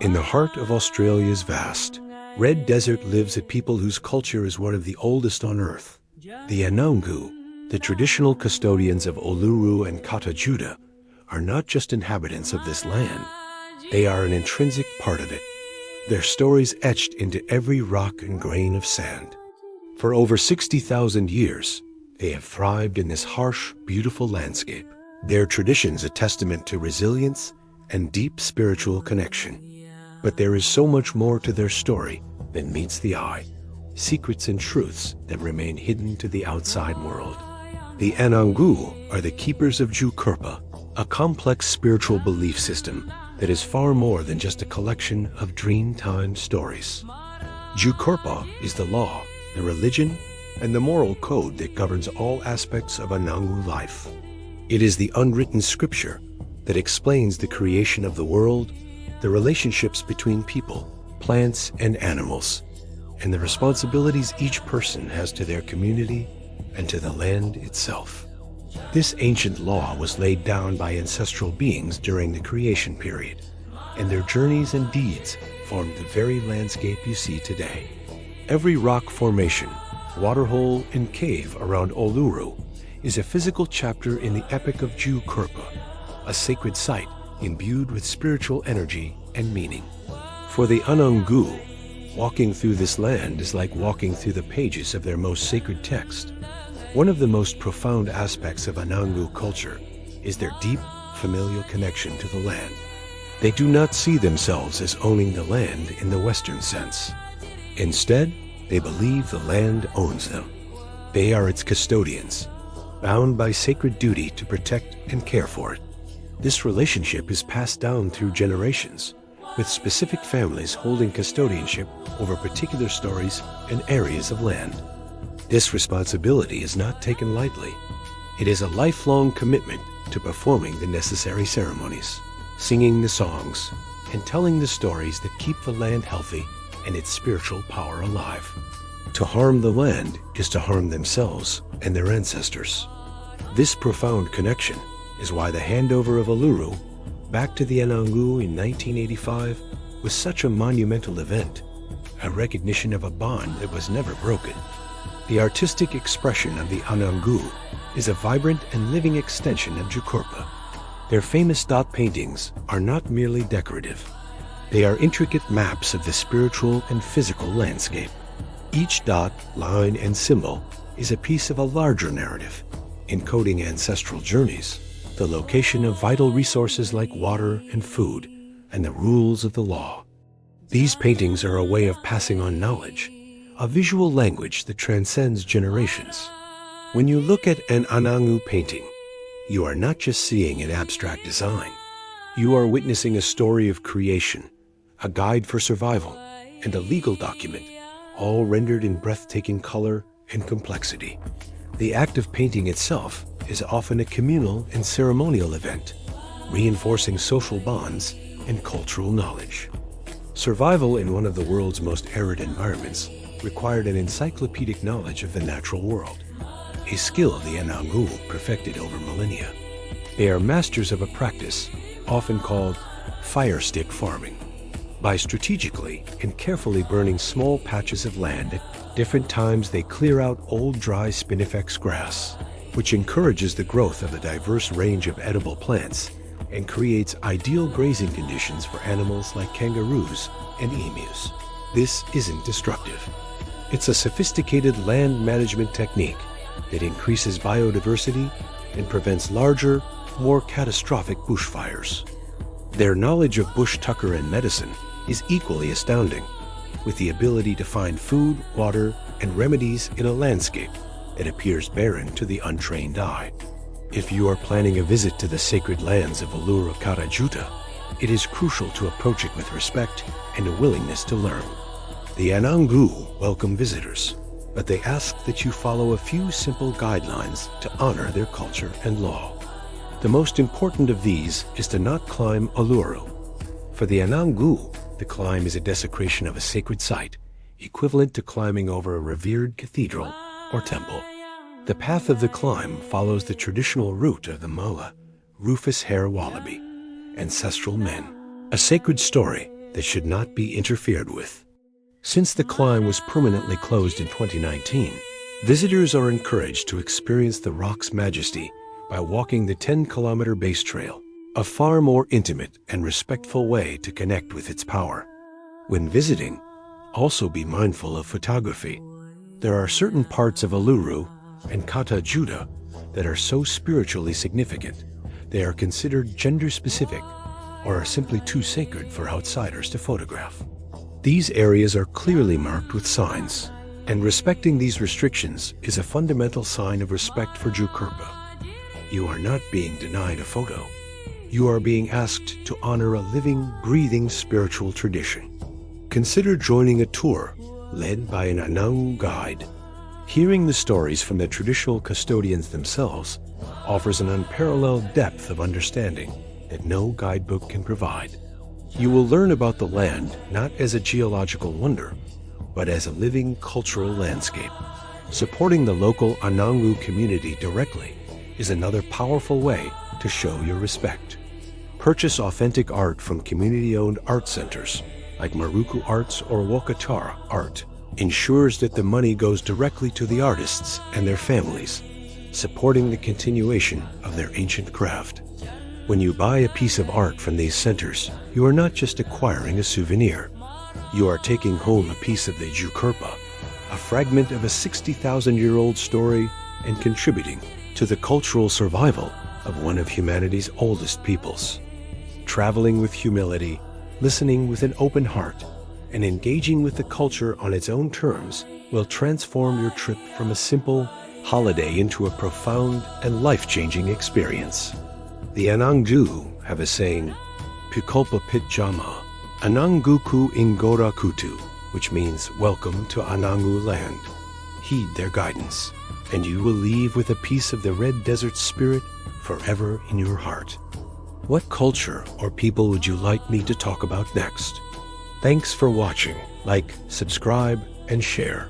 In the heart of Australia's vast, red desert lives a people whose culture is one of the oldest on Earth. The Anangu, the traditional custodians of Uluru and Kata Juda, are not just inhabitants of this land. They are an intrinsic part of it, their stories etched into every rock and grain of sand. For over 60,000 years, they have thrived in this harsh, beautiful landscape. Their traditions a testament to resilience and deep spiritual connection. But there is so much more to their story than meets the eye, secrets and truths that remain hidden to the outside world. The Anangu are the keepers of Jukurpa, a complex spiritual belief system that is far more than just a collection of dreamtime stories. Jukurpa is the law, the religion, and the moral code that governs all aspects of Anangu life. It is the unwritten scripture that explains the creation of the world, the relationships between people, plants, and animals, and the responsibilities each person has to their community and to the land itself. This ancient law was laid down by ancestral beings during the creation period, and their journeys and deeds formed the very landscape you see today. Every rock formation, waterhole, and cave around Uluru is a physical chapter in the epic of Jukurpa, a sacred site imbued with spiritual energy and meaning. For the Anangu, walking through this land is like walking through the pages of their most sacred text. One of the most profound aspects of Anangu culture is their deep, familial connection to the land. They do not see themselves as owning the land in the Western sense. Instead, they believe the land owns them. They are its custodians, bound by sacred duty to protect and care for it. This relationship is passed down through generations, with specific families holding custodianship over particular stories and areas of land. This responsibility is not taken lightly. It is a lifelong commitment to performing the necessary ceremonies, singing the songs, and telling the stories that keep the land healthy and its spiritual power alive. To harm the land is to harm themselves and their ancestors. This profound connection is why the handover of Uluru back to the Anangu in 1985 was such a monumental event, a recognition of a bond that was never broken. The artistic expression of the Anangu is a vibrant and living extension of Jukurpa. Their famous dot paintings are not merely decorative. They are intricate maps of the spiritual and physical landscape. Each dot, line, and symbol is a piece of a larger narrative, encoding ancestral journeys, the location of vital resources like water and food, and the rules of the law. These paintings are a way of passing on knowledge, a visual language that transcends generations. When you look at an Anangu painting, you are not just seeing an abstract design. You are witnessing a story of creation, a guide for survival, and a legal document, all rendered in breathtaking color and complexity. The act of painting itself is often a communal and ceremonial event, reinforcing social bonds and cultural knowledge. Survival in one of the world's most arid environments required an encyclopedic knowledge of the natural world, a skill the Anangu perfected over millennia. They are masters of a practice often called fire stick farming. By strategically and carefully burning small patches of land at different times, they clear out old dry spinifex grass, which encourages the growth of a diverse range of edible plants and creates ideal grazing conditions for animals like kangaroos and emus. This isn't destructive. It's a sophisticated land management technique that increases biodiversity and prevents larger, more catastrophic bushfires. Their knowledge of bush tucker and medicine is equally astounding, with the ability to find food, water, and remedies in a landscape that appears barren to the untrained eye. If you are planning a visit to the sacred lands of Uluru Kata Juda, it is crucial to approach it with respect and a willingness to learn. The Anangu welcome visitors, but they ask that you follow a few simple guidelines to honor their culture and law. The most important of these is to not climb Uluru. For the Anangu, the climb is a desecration of a sacred site, equivalent to climbing over a revered cathedral or temple. The path of the climb follows the traditional route of the moa, rufous hair wallaby, ancestral men, a sacred story that should not be interfered with. Since the climb was permanently closed in 2019, visitors are encouraged to experience the rock's majesty by walking the 10-kilometer base trail, a far more intimate and respectful way to connect with its power. When visiting, also be mindful of photography. There are certain parts of Uluru and Kata Juda that are so spiritually significant, they are considered gender-specific or are simply too sacred for outsiders to photograph. These areas are clearly marked with signs, and respecting these restrictions is a fundamental sign of respect for Jukurpa. You are not being denied a photo. You are being asked to honor a living, breathing spiritual tradition. Consider joining a tour led by an Anangu guide. Hearing the stories from the traditional custodians themselves offers an unparalleled depth of understanding that no guidebook can provide. You will learn about the land not as a geological wonder, but as a living cultural landscape. Supporting the local Anangu community directly is another powerful way to show your respect. Purchase authentic art from community-owned art centers like Maruku Arts or Wakatara Art. Ensures that the money goes directly to the artists and their families, supporting the continuation of their ancient craft. When you buy a piece of art from these centers, you are not just acquiring a souvenir. You are taking home a piece of the Jukurpa, a fragment of a 60,000-year-old story, and contributing to the cultural survival of one of humanity's oldest peoples. Traveling with humility, listening with an open heart, and engaging with the culture on its own terms will transform your trip from a simple holiday into a profound and life-changing experience. The Anangu have a saying, Pikulpa Pit Jama, Ananguku Ingora Kutu, which means welcome to Anangu land. Heed their guidance, and you will leave with a piece of the Red Desert spirit forever in your heart. What culture or people would you like me to talk about next? Thanks for watching. Like, subscribe, and share.